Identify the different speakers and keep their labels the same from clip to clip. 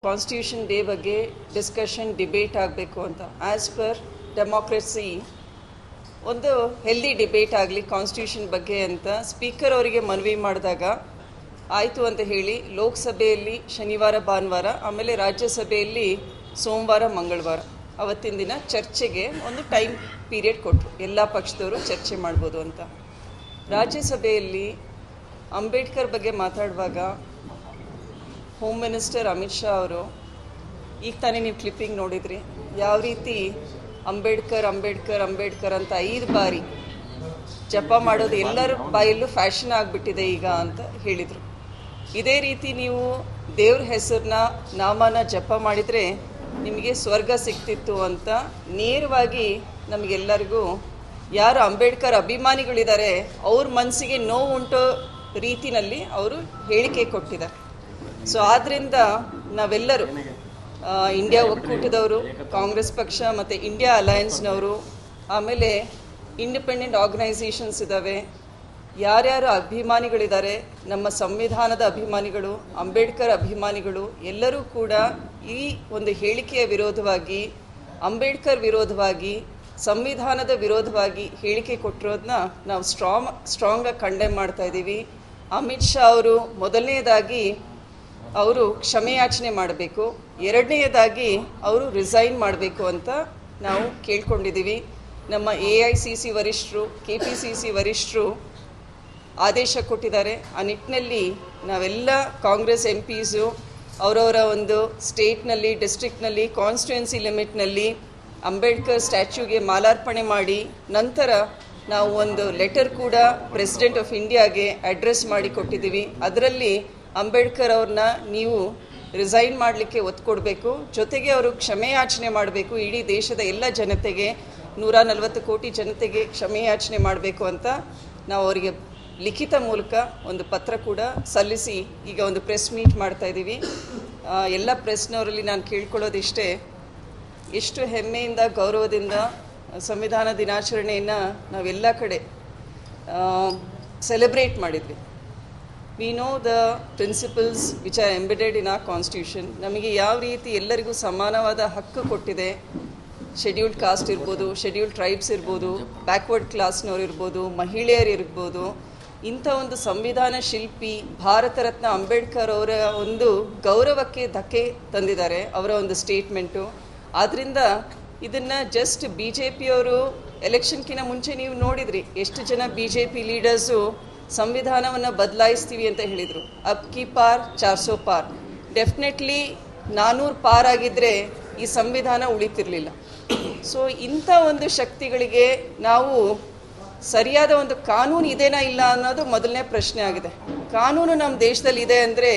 Speaker 1: Constitution day ಬಗ್ಗೆ discussion debate ಆಗಬೇಕು ಅಂತ. ಆ್ಯಸ್ ಪರ್ ಡೆಮಾಕ್ರಸಿ ಒಂದು ಹೆಲ್ದಿ ಡಿಬೇಟ್ ಆಗಲಿ ಕಾನ್ಸ್ಟಿಟ್ಯೂಷನ್ ಬಗ್ಗೆ ಅಂತ ಸ್ಪೀಕರ್ ಅವರಿಗೆ ಮನವಿ ಮಾಡಿದಾಗ ಆಯಿತು ಅಂತ ಹೇಳಿ ಲೋಕಸಭೆಯಲ್ಲಿ ಶನಿವಾರ ಭಾನುವಾರ, ಆಮೇಲೆ ರಾಜ್ಯಸಭೆಯಲ್ಲಿ ಸೋಮವಾರ ಮಂಗಳವಾರ ಅವತ್ತಿನ ದಿನ ಚರ್ಚೆಗೆ ಒಂದು ಟೈಮ್ ಪೀರಿಯಡ್ ಕೊಟ್ಟರು. ಎಲ್ಲ ಪಕ್ಷದವರು ಚರ್ಚೆ ಮಾಡ್ಬೋದು ಅಂತ. ರಾಜ್ಯಸಭೆಯಲ್ಲಿ ಅಂಬೇಡ್ಕರ್ ಬಗ್ಗೆ ಮಾತಾಡುವಾಗ ಹೋಮ್ ಮಿನಿಸ್ಟರ್ ಅಮಿತ್ ಶಾ ಅವರು, ಈಗ ತಾನೇ ನೀವು ಕ್ಲಿಪ್ಪಿಂಗ್ ನೋಡಿದ್ರಿ, ಯಾವ ರೀತಿ ಅಂಬೇಡ್ಕರ್ ಅಂಬೇಡ್ಕರ್ ಅಂಬೇಡ್ಕರ್ ಅಂತ 5 ಬಾರಿ ಜಪ ಮಾಡೋದು ಎಲ್ಲರ ಬಾಯಲ್ಲೂ ಫ್ಯಾಷನ್ ಆಗಿಬಿಟ್ಟಿದೆ ಈಗ ಅಂತ ಹೇಳಿದರು. ಇದೇ ರೀತಿ ನೀವು ದೇವ್ರ ಹೆಸರನ್ನ ನಾಮನ ಜಪ ಮಾಡಿದರೆ ನಿಮಗೆ ಸ್ವರ್ಗ ಸಿಗ್ತಿತ್ತು ಅಂತ ನೇರವಾಗಿ ನಮಗೆಲ್ಲರಿಗೂ ಯಾರು ಅಂಬೇಡ್ಕರ್ ಅಭಿಮಾನಿಗಳಿದ್ದಾರೆ ಅವ್ರ ಮನಸ್ಸಿಗೆ ನೋವು ಉಂಟೋ ರೀತಿಯಲ್ಲಿ ಅವರು ಹೇಳಿಕೆ ಕೊಟ್ಟಿದ್ದಾರೆ. ಸೊ ಆದ್ದರಿಂದ ನಾವೆಲ್ಲರೂ ಇಂಡಿಯಾ ಒಕ್ಕೂಟದವರು, ಕಾಂಗ್ರೆಸ್ ಪಕ್ಷ ಮತ್ತು ಇಂಡಿಯಾ ಅಲಯನ್ಸ್ನವರು, ಆಮೇಲೆ ಇಂಡಿಪೆಂಡೆಂಟ್ ಆರ್ಗನೈಸೇಷನ್ಸ್ ಇದ್ದಾವೆ, ಯಾರ್ಯಾರು ಅಭಿಮಾನಿಗಳಿದ್ದಾರೆ, ನಮ್ಮ ಸಂವಿಧಾನದ ಅಭಿಮಾನಿಗಳು, ಅಂಬೇಡ್ಕರ್ ಅಭಿಮಾನಿಗಳು ಎಲ್ಲರೂ ಕೂಡ ಈ ಒಂದು ಹೇಳಿಕೆಯ ವಿರೋಧವಾಗಿ, ಅಂಬೇಡ್ಕರ್ ವಿರೋಧವಾಗಿ, ಸಂವಿಧಾನದ ವಿರೋಧವಾಗಿ ಹೇಳಿಕೆ ಕೊಟ್ಟಿರೋದನ್ನ ನಾವು ಸ್ಟ್ರಾಂಗಾಗಿ ಕಂಡೆಮ್ ಮಾಡ್ತಾ ಇದ್ದೀವಿ. ಅಮಿತ್ ಶಾ ಅವರು ಮೊದಲನೇದಾಗಿ ಅವರು ಕ್ಷಮೆಯಾಚನೆ ಮಾಡಬೇಕು, ಎರಡನೆಯದಾಗಿ ಅವರು ರಿಸೈನ್ ಮಾಡಬೇಕು ಅಂತ ನಾವು ಕೇಳ್ಕೊಂಡಿದ್ದೀವಿ. ನಮ್ಮ AICC ವರಿಷ್ಠರು, KPCC ವರಿಷ್ಠರು ಆದೇಶ ಕೊಟ್ಟಿದ್ದಾರೆ. ಆ ನಿಟ್ಟಿನಲ್ಲಿ ನಾವೆಲ್ಲ ಕಾಂಗ್ರೆಸ್ MPಸು ಅವರವರ ಒಂದು ಸ್ಟೇಟ್ನಲ್ಲಿ, ಡಿಸ್ಟ್ರಿಕ್ಟ್ನಲ್ಲಿ, ಕಾನ್ಸ್ಟಿಟ್ಯೂನ್ಸಿ ಲಿಮಿಟ್ನಲ್ಲಿ ಅಂಬೇಡ್ಕರ್ ಸ್ಟ್ಯಾಚ್ಯೂಗೆ ಮಾಲಾರ್ಪಣೆ ಮಾಡಿ ನಂತರ ನಾವು ಒಂದು ಲೆಟರ್ ಕೂಡ ಪ್ರೆಸಿಡೆಂಟ್ ಆಫ್ ಇಂಡಿಯಾಗೆ ಅಡ್ರೆಸ್ ಮಾಡಿ ಕೊಟ್ಟಿದ್ದೀವಿ. ಅದರಲ್ಲಿ ಅಂಬೇಡ್ಕರ್ ಅವ್ರನ್ನ ನೀವು ರಿಸೈನ್ ಮಾಡಲಿಕ್ಕೆ ಒತ್ತು ಕೊಡಬೇಕು, ಜೊತೆಗೆ ಅವರು ಕ್ಷಮೆಯಾಚನೆ ಮಾಡಬೇಕು, ಇಡೀ ದೇಶದ ಎಲ್ಲ ಜನತೆಗೆ, 140 ಕೋಟಿ ಜನತೆಗೆ ಕ್ಷಮೆಯಾಚನೆ ಮಾಡಬೇಕು ಅಂತ ನಾವು ಅವರಿಗೆ ಲಿಖಿತ ಮೂಲಕ ಒಂದು ಪತ್ರ ಕೂಡ ಸಲ್ಲಿಸಿ ಈಗ ಒಂದು ಪ್ರೆಸ್ ಮೀಟ್ ಮಾಡ್ತಾ ಇದ್ದೀವಿ. ಎಲ್ಲ ಪ್ರೆಸ್ನವರಲ್ಲಿ ನಾನು ಕೇಳ್ಕೊಳ್ಳೋದಿಷ್ಟೇ, ಎಷ್ಟು ಹೆಮ್ಮೆಯಿಂದ ಗೌರವದಿಂದ ಸಂವಿಧಾನ ದಿನಾಚರಣೆಯನ್ನು ನಾವೆಲ್ಲ ಕಡೆ ಸೆಲೆಬ್ರೇಟ್ ಮಾಡಿದ್ವಿ. We know the principles which are embedded in our constitution. ನಮಗೆ ಯಾವ ರೀತಿ ಎಲ್ಲರಿಗೂ ಸಮಾನವಾದ ಹಕ್ಕು ಕೊಟ್ಟಿದೆ. ಶೆಡ್ಯೂಲ್ಡ್ ಕಾಸ್ಟ್ ಇರ್ಬೋದು, ಶೆಡ್ಯೂಲ್ಡ್ ಟ್ರೈಬ್ಸ್ ಇರ್ಬೋದು, ಬ್ಯಾಕ್ವರ್ಡ್ ಕ್ಲಾಸ್ನವ್ರು ಇರ್ಬೋದು, ಮಹಿಳೆಯರು ಇರ್ಬೋದು. ಇಂಥ ಒಂದು ಸಂವಿಧಾನ ಶಿಲ್ಪಿ ಭಾರತ ರತ್ನ ಅಂಬೇಡ್ಕರ್ ಅವರ ಒಂದು ಗೌರವಕ್ಕೆ ಧಕ್ಕೆ ತಂದಿದ್ದಾರೆ ಅವರ ಒಂದು ಸ್ಟೇಟ್ಮೆಂಟು. ಆದ್ದರಿಂದ ಇದನ್ನು ಜಸ್ಟ್ BJP ಅವರು ಎಲೆಕ್ಷನ್ಕಿಂತ ಮುಂಚೆ ನೀವು ನೋಡಿದ್ರಿ, ಎಷ್ಟು ಜನ BJP ಲೀಡರ್ಸು ಸಂವಿಧಾನವನ್ನು ಬದಲಾಯಿಸ್ತೀವಿ ಅಂತ ಹೇಳಿದರು. ಅಬ್ ಕಿ ಪಾರ್ 400 ಪಾರ್, ಡೆಫಿನೆಟ್ಲಿ 400 ಪಾರ್ ಆಗಿದ್ದರೆ ಈ ಸಂವಿಧಾನ ಉಳಿತಿರಲಿಲ್ಲ. ಸೊ ಇಂಥ ಒಂದು ಶಕ್ತಿಗಳಿಗೆ ನಾವು ಸರಿಯಾದ ಒಂದು ಕಾನೂನು ಇದೆನಾ ಇಲ್ಲ ಅನ್ನೋದು ಮೊದಲನೇ ಪ್ರಶ್ನೆ ಆಗಿದೆ. ಕಾನೂನು ನಮ್ಮ ದೇಶದಲ್ಲಿ ಇದೆ ಅಂದರೆ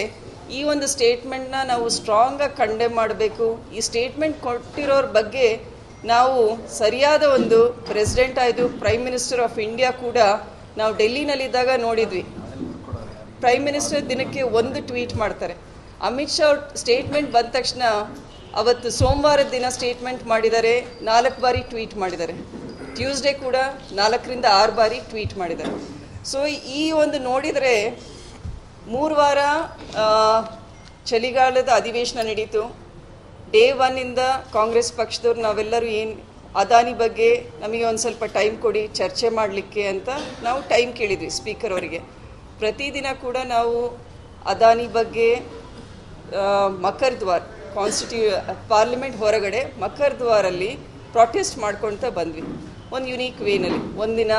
Speaker 1: ಈ ಒಂದು ಸ್ಟೇಟ್ಮೆಂಟ್ನ ನಾವು ಸ್ಟ್ರಾಂಗಾಗಿ ಕಂಡೆಮ್ ಮಾಡಬೇಕು. ಈ ಸ್ಟೇಟ್ಮೆಂಟ್ ಕೊಟ್ಟಿರೋರ ಬಗ್ಗೆ ನಾವು ಸರಿಯಾದ ಒಂದು ಪ್ರೆಸಿಡೆಂಟ್ ಆಯಿತು, ಪ್ರೈಮ್ ಮಿನಿಸ್ಟರ್ ಆಫ್ ಇಂಡಿಯಾ ಕೂಡ ನಾವು ಡೆಲ್ಲಿನಲ್ಲಿದ್ದಾಗ ನೋಡಿದ್ವಿ. ಪ್ರೈಮ್ ಮಿನಿಸ್ಟರ್ ದಿನಕ್ಕೆ ಒಂದು ಟ್ವೀಟ್ ಮಾಡ್ತಾರೆ. ಅಮಿತ್ ಶಾ ಅವ್ರ ಸ್ಟೇಟ್ಮೆಂಟ್ ಬಂದ ತಕ್ಷಣ ಅವತ್ತು ಸೋಮವಾರದ ದಿನ ಸ್ಟೇಟ್ಮೆಂಟ್ ಮಾಡಿದ್ದಾರೆ, 4 ಬಾರಿ ಟ್ವೀಟ್ ಮಾಡಿದ್ದಾರೆ. ಟ್ಯೂಸ್ಡೇ ಕೂಡ 4ರಿಂದ 6 ಬಾರಿ ಟ್ವೀಟ್ ಮಾಡಿದ್ದಾರೆ. ಸೊ ಈ ಒಂದು ನೋಡಿದರೆ 3 ವಾರ ಚಳಿಗಾಲದ ಅಧಿವೇಶನ ನಡೀತು. ಡೇ 1ಇಂದ ಕಾಂಗ್ರೆಸ್ ಪಕ್ಷದವ್ರು ನಾವೆಲ್ಲರೂ ಏನು ಅದಾನಿ ಬಗ್ಗೆ ನಮಗೆ ಒಂದು ಸ್ವಲ್ಪ ಟೈಮ್ ಕೊಡಿ ಚರ್ಚೆ ಮಾಡಲಿಕ್ಕೆ ಅಂತ ನಾವು ಟೈಮ್ ಕೇಳಿದ್ವಿ ಸ್ಪೀಕರ್ ಅವರಿಗೆ. ಪ್ರತಿದಿನ ಕೂಡ ನಾವು ಅದಾನಿ ಬಗ್ಗೆ ಮಕರ್ ದ್ವಾರ್ ಪಾರ್ಲಿಮೆಂಟ್ ಹೊರಗಡೆ ಮಕರ್ ದ್ವಾರಲ್ಲಿ ಪ್ರೊಟೆಸ್ಟ್ ಮಾಡ್ಕೊಳ್ತಾ ಬಂದ್ವಿ. ಒಂದು ಯುನೀಕ್ ವೇನಲ್ಲಿ ಒಂದಿನ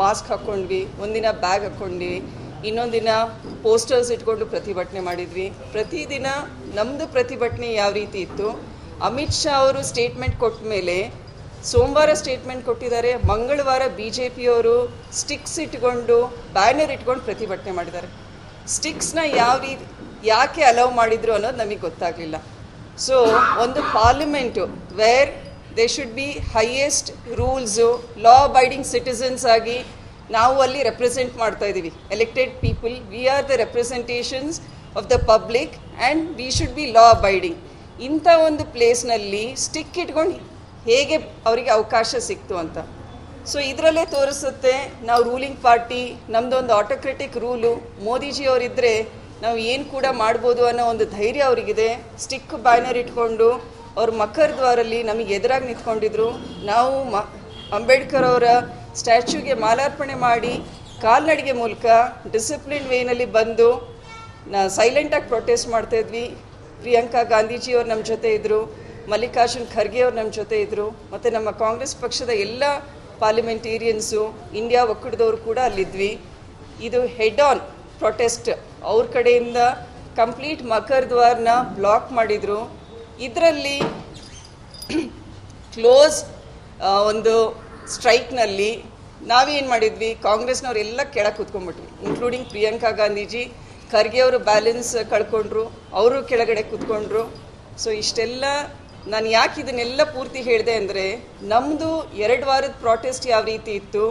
Speaker 1: ಮಾಸ್ಕ್ ಹಾಕ್ಕೊಂಡ್ವಿ, ಒಂದಿನ ಬ್ಯಾಗ್ ಹಾಕ್ಕೊಂಡ್ವಿ, ಇನ್ನೊಂದು ದಿನ ಪೋಸ್ಟರ್ಸ್ ಇಟ್ಕೊಂಡು ಪ್ರತಿಭಟನೆ ಮಾಡಿದ್ವಿ. ಪ್ರತಿದಿನ ನಮ್ಮದು ಪ್ರತಿಭಟನೆ ಯಾವ ರೀತಿ ಇತ್ತು. ಅಮಿತ್ ಶಾ ಅವರು ಸ್ಟೇಟ್ಮೆಂಟ್ ಕೊಟ್ಟ ಮೇಲೆ ಸೋಮವಾರ ಸ್ಟೇಟ್ಮೆಂಟ್ ಕೊಟ್ಟಿದ್ದಾರೆ, ಮಂಗಳವಾರ BJP ಅವರು ಸ್ಟಿಕ್ಸ್ ಇಟ್ಕೊಂಡು ಬ್ಯಾನರ್ ಇಟ್ಕೊಂಡು ಪ್ರತಿಭಟನೆ ಮಾಡಿದ್ದಾರೆ. ಸ್ಟಿಕ್ಸ್ನ ಯಾಕೆ ಅಲೌ ಮಾಡಿದ್ರು ಅನ್ನೋದು ನಮಗೆ ಗೊತ್ತಾಗಲಿಲ್ಲ. ಸೊ ಒಂದು parliament where they should be highest rules, law abiding citizens ಆಗಿ ನಾವು ಅಲ್ಲಿ ರೆಪ್ರೆಸೆಂಟ್ ಮಾಡ್ತಾ ಇದ್ದೀವಿ. Elected people, we are the representations of the public and we should be law abiding. ಇಂಥ ಒಂದು ಪ್ಲೇಸ್ನಲ್ಲಿ ಸ್ಟಿಕ್ ಇಟ್ಕೊಂಡು ಹೇಗೆ ಅವರಿಗೆ ಅವಕಾಶ ಸಿಕ್ತು ಅಂತ. ಸೊ ಇದರಲ್ಲೇ ತೋರಿಸುತ್ತೆ ನಾವು ರೂಲಿಂಗ್ ಪಾರ್ಟಿ, ನಮ್ಮದೊಂದು ಆಟೋಕ್ರೆಟಿಕ್ ರೂಲು. ಮೋದಿಜಿ ಅವರಿದ್ದರೆ ನಾವು ಏನು ಕೂಡ ಮಾಡ್ಬೋದು ಅನ್ನೋ ಒಂದು ಧೈರ್ಯ ಅವರಿಗಿದೆ. ಸ್ಟಿಕ್ ಬ್ಯಾನರ್ ಇಟ್ಕೊಂಡು ಅವ್ರ ಮಕರ್ ದ್ವಾರಲ್ಲಿ ನಮಗೆ ಎದುರಾಗಿ ನಿಂತ್ಕೊಂಡಿದ್ರು. ನಾವು ಅಂಬೇಡ್ಕರ್ ಅವರ ಸ್ಟ್ಯಾಚ್ಯೂಗೆ ಮಾಲಾರ್ಪಣೆ ಮಾಡಿ ಕಾಲ್ನಡಿಗೆ ಮೂಲಕ ಡಿಸಿಪ್ಲಿನ್ ವೇನಲ್ಲಿ ಬಂದು ಸೈಲೆಂಟಾಗಿ ಪ್ರೊಟೆಸ್ಟ್ ಮಾಡ್ತಾಯಿದ್ವಿ. ಪ್ರಿಯಾಂಕಾ ಗಾಂಧೀಜಿಯವ್ರು ನಮ್ಮ ಜೊತೆ ಇದ್ದರು, ಮಲ್ಲಿಕಾರ್ಜುನ್ ಖರ್ಗೆ ಅವ್ರು ನಮ್ಮ ಜೊತೆ ಇದ್ದರು, ಮತ್ತು ನಮ್ಮ ಕಾಂಗ್ರೆಸ್ ಪಕ್ಷದ ಎಲ್ಲ ಪಾರ್ಲಿಮೆಂಟೇರಿಯನ್ಸು, ಇಂಡಿಯಾ ಒಕ್ಕೂಟದವರು ಕೂಡ ಅಲ್ಲಿದ್ವಿ. ಇದು ಹೆಡ್ ಆನ್ ಪ್ರೊಟೆಸ್ಟ್. ಅವ್ರ ಕಡೆಯಿಂದ ಕಂಪ್ಲೀಟ್ ಮಕರ್ ದ್ವಾರ್ನ ಬ್ಲಾಕ್ ಮಾಡಿದರು. ಇದರಲ್ಲಿ ಕ್ಲೋಸ್ ಒಂದು ಸ್ಟ್ರೈಕ್ನಲ್ಲಿ ನಾವೇನು ಮಾಡಿದ್ವಿ, ಕಾಂಗ್ರೆಸ್ನವರೆಲ್ಲ ಕೆಳಗೆ ಕೂತ್ಕೊಂಡ್ಬಿಟ್ವಿ, ಇನ್ಕ್ಲೂಡಿಂಗ್ ಪ್ರಿಯಾಂಕಾ ಗಾಂಧೀಜಿ. ಖರ್ಗೆ ಅವರು ಬ್ಯಾಲೆನ್ಸ್ ಕಳ್ಕೊಂಡ್ರು, ಅವರು ಕೆಳಗಡೆ ಕೂತ್ಕೊಂಡ್ರು. ಸೊ ಇಷ್ಟೆಲ್ಲ ನಾನು ಯಾಕೆ ಇದನ್ನೆಲ್ಲ ಪೂರ್ತಿ ಹೇಳಿದೆ ಅಂದರೆ, ನಮ್ಮದು 2 ವಾರದ ಪ್ರಾಟೆಸ್ಟ್ ಯಾವ ರೀತಿ ಇತ್ತು,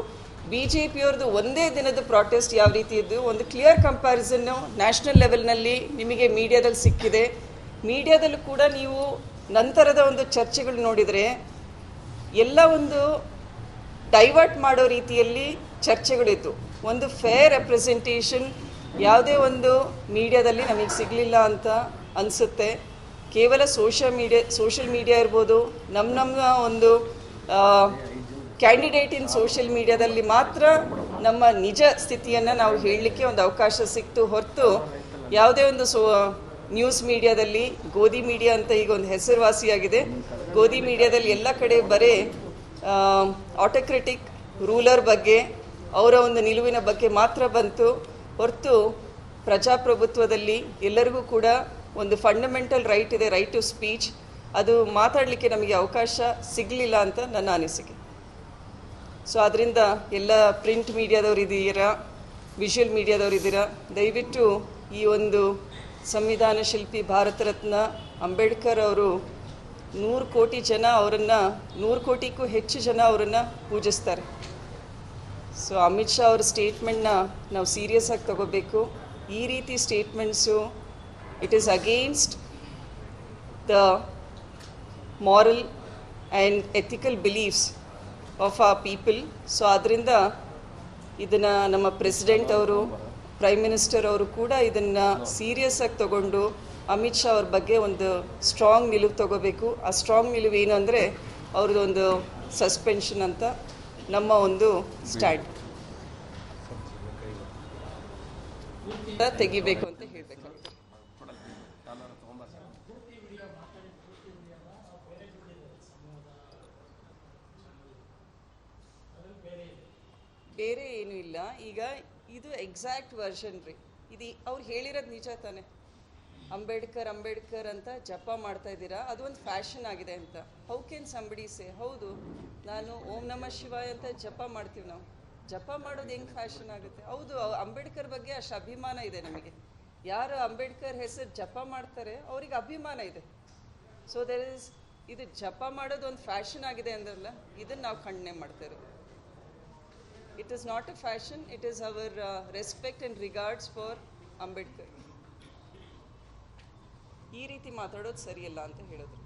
Speaker 1: ಬಿ ಜೆ ಪಿಯವ್ರದ್ದು ಒಂದೇ ದಿನದ ಪ್ರಾಟೆಸ್ಟ್ ಯಾವ ರೀತಿ ಇದ್ದು, ಒಂದು ಕ್ಲಿಯರ್ ಕಂಪ್ಯಾರಿಸನ್ನು ನ್ಯಾಷನಲ್ ಲೆವೆಲ್ನಲ್ಲಿ ನಿಮಗೆ ಮೀಡಿಯಾದಲ್ಲಿ ಸಿಕ್ಕಿದೆ. ಮೀಡಿಯಾದಲ್ಲೂ ಕೂಡ ನೀವು ನಂತರದ ಒಂದು ಚರ್ಚೆಗಳು ನೋಡಿದರೆ ಎಲ್ಲ ಒಂದು ಡೈವರ್ಟ್ ಮಾಡೋ ರೀತಿಯಲ್ಲಿ ಚರ್ಚೆಗಳಿತ್ತು. ಒಂದು ಫೇರ್ ರೆಪ್ರೆಸೆಂಟೇಷನ್ ಯಾವುದೇ ಒಂದು ಮೀಡಿಯಾದಲ್ಲಿ ನಮಗೆ ಸಿಗಲಿಲ್ಲ ಅಂತ ಅನಿಸುತ್ತೆ. ಕೇವಲ ಸೋಷಿಯಲ್ ಮೀಡಿಯಾ ಇರ್ಬೋದು, ನಮ್ಮ ಒಂದು ಕ್ಯಾಂಡಿಡೇಟ್ ಇನ್ ಸೋಷಿಯಲ್ ಮೀಡಿಯಾದಲ್ಲಿ ಮಾತ್ರ ನಮ್ಮ ನಿಜ ಸ್ಥಿತಿಯನ್ನು ನಾವು ಹೇಳಲಿಕ್ಕೆ ಒಂದು ಅವಕಾಶ ಸಿಕ್ತು ಹೊರತು, ಯಾವುದೇ ಒಂದು ನ್ಯೂಸ್ ಮೀಡಿಯಾದಲ್ಲಿ ಗೋಧಿ ಮೀಡಿಯಾ ಅಂತ ಈಗ ಒಂದು ಹೆಸರುವಾಸಿಯಾಗಿದೆ. ಗೋಧಿ ಮೀಡಿಯಾದಲ್ಲಿ ಎಲ್ಲ ಕಡೆ ಬರೀ ಆಟೋಕ್ರೆಟಿಕ್ ರೂಲರ್ ಬಗ್ಗೆ, ಅವರ ಒಂದು ನಿಲುವಿನ ಬಗ್ಗೆ ಮಾತ್ರ ಬಂತು ಹೊರತು, ಪ್ರಜಾಪ್ರಭುತ್ವದಲ್ಲಿ ಎಲ್ಲರಿಗೂ ಕೂಡ ಒಂದು ಫಂಡಮೆಂಟಲ್ ರೈಟ್ ಇದೆ, ರೈಟ್ ಟು ಸ್ಪೀಚ್. ಅದು ಮಾತಾಡಲಿಕ್ಕೆ ನಮಗೆ ಅವಕಾಶ ಸಿಗಲಿಲ್ಲ ಅಂತ ನನ್ನ ಅನಿಸಿಕೆ. ಸೊ ಅದರಿಂದ ಎಲ್ಲ ಪ್ರಿಂಟ್ ಮೀಡಿಯಾದವ್ರು ಇದ್ದೀರಾ, ವಿಷುವಲ್ ಮೀಡಿಯಾದವ್ರು ಇದ್ದೀರಾ, ದಯವಿಟ್ಟು ಈ ಒಂದು ಸಂವಿಧಾನ ಶಿಲ್ಪಿ ಭಾರತ ರತ್ನ ಅಂಬೇಡ್ಕರ್ ಅವರು 100 ಕೋಟಿ ಜನ ಅವರನ್ನು, 100 ಕೋಟಿಗೂ ಹೆಚ್ಚು ಜನ ಅವರನ್ನು ಪೂಜಿಸ್ತಾರೆ. ಸೊ ಅಮಿತ್ ಶಾ ಅವ್ರ ಸ್ಟೇಟ್ಮೆಂಟ್ನ ನಾವು ಸೀರಿಯಸ್ ಆಗಿ ತಗೋಬೇಕು. ಈ ರೀತಿ statements it is against the moral and ethical beliefs of ಆ ಪೀಪಲ್. ಸೊ ಅದರಿಂದ ಇದನ್ನು ನಮ್ಮ ಪ್ರೆಸಿಡೆಂಟ್ ಅವರು, ಪ್ರೈಮ್ ಮಿನಿಸ್ಟರ್ ಅವರು ಕೂಡ ಇದನ್ನು ಸೀರಿಯಸ್ ಆಗಿ ತಗೊಂಡು ಅಮಿತ್ ಶಾ ಅವ್ರ ಬಗ್ಗೆ ಒಂದು ಸ್ಟ್ರಾಂಗ್ ನಿಲುವು ತಗೋಬೇಕು. ಆ ಸ್ಟ್ರಾಂಗ್ ನಿಲುವು ಏನು ಅಂದರೆ ಅವ್ರದ್ದು ಒಂದು ಸಸ್ಪೆನ್ಷನ್ ಅಂತ ನಮ್ಮ ಒಂದು ಸ್ಟ್ಯಾಂಡ್ ತೆಗಿಬೇಕು ಅಂತ ಹೇಳಬೇಕಾಗ್ತದೆ. ಬೇರೆ ಏನೂ ಇಲ್ಲ. ಈಗ ಇದು ಎಕ್ಸಾಕ್ಟ್ ವರ್ಷನ್ ರೀ. ಇದು ಅವ್ರು ಹೇಳಿರೋದು ನಿಜ ತಾನೆ. ಅಂಬೇಡ್ಕರ್ ಅಂತ ಜಪ ಮಾಡ್ತಾ ಇದ್ದೀರಾ, ಅದು ಒಂದು ಫ್ಯಾಷನ್ ಆಗಿದೆ ಅಂತ. ಹೌ ಕ್ಯಾನ್ ಸಂಬಡಿ ಸೇ, ಹೌದು ನಾನು ಓಂ ನಮಃ ಶಿವಾಯ ಅಂತ ಜಪ ಮಾಡ್ತೀವಿ, ನಾವು ಜಪ ಮಾಡೋದು ಹೆಂಗೆ ಫ್ಯಾಷನ್ ಆಗುತ್ತೆ? ಹೌದು, ಅಂಬೇಡ್ಕರ್ ಬಗ್ಗೆ ಅಷ್ಟು ಅಭಿಮಾನ ಇದೆ ನಮಗೆ. ಯಾರು ಅಂಬೇಡ್ಕರ್ ಹೆಸರು ಜಪ ಮಾಡ್ತಾರೆ ಅವ್ರಿಗೆ ಅಭಿಮಾನ ಇದೆ. ಸೊ ಇದು ಜಪ ಮಾಡೋದು ಒಂದು ಫ್ಯಾಷನ್ ಆಗಿದೆ ಅಂದ್ರಲ್ಲ, ಇದನ್ನು ನಾವು ಖಂಡನೆ ಮಾಡ್ತಾ ಇರೋದು. It is not a fashion, it is our respect and regards for Ambedkar. ಈ ರೀತಿ ಮಾತಾಡೋದು ಸರಿಯಲ್ಲ ಅಂತ ಹೇಳಿದ್ರು.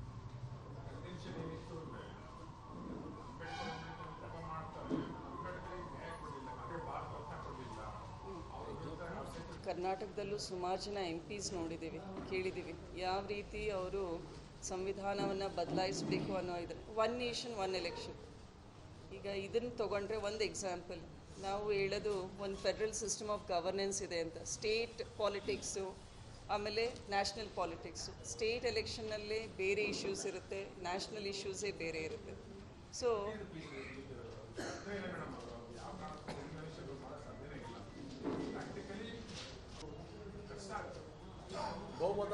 Speaker 1: ಕರ್ನಾಟಕದಲ್ಲೂ ಸುಮಾರು ಜನ MPs ನೋಡಿದ್ದೀವಿ, ಕೇಳಿದ್ದೀವಿ ಯಾವ ರೀತಿ ಅವರು ಸಂವಿಧಾನವನ್ನು ಬದಲಾಯಿಸಬೇಕು ಅನ್ನೋ ಇದು. 1 ನೇಷನ್ 1 ಎಲೆಕ್ಷನ್. ಈಗ ಇದನ್ನು ತೊಗೊಂಡ್ರೆ ಒಂದು ಎಕ್ಸಾಂಪಲ್, ನಾವು ಹೇಳೋದು ಒಂದು ಫೆಡ್ರಲ್ ಸಿಸ್ಟಮ್ ಆಫ್ ಗವರ್ನೆನ್ಸ್ ಇದೆ ಅಂತ. ಸ್ಟೇಟ್ ಪಾಲಿಟಿಕ್ಸು ಆಮೇಲೆ ನ್ಯಾಷನಲ್ ಪಾಲಿಟಿಕ್ಸು. ಸ್ಟೇಟ್ ಎಲೆಕ್ಷನ್ನಲ್ಲೇ ಬೇರೆ ಇಶ್ಯೂಸ್ ಇರುತ್ತೆ, ನ್ಯಾಷನಲ್ ಇಶ್ಯೂಸೇ ಬೇರೆ ಇರುತ್ತೆ. ಸೊ
Speaker 2: ಬಹುಮತ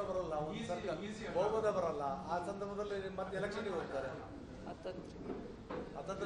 Speaker 2: ಬರಲ್ಲ, ಆ ಸಂದರ್ಭದಲ್ಲಿ ಮತ್ತೆ ಎಲೆಕ್ಷನ್ಗೆ ಹೋಗ್ತಾರೆ.
Speaker 1: ಅತಂತ್ರ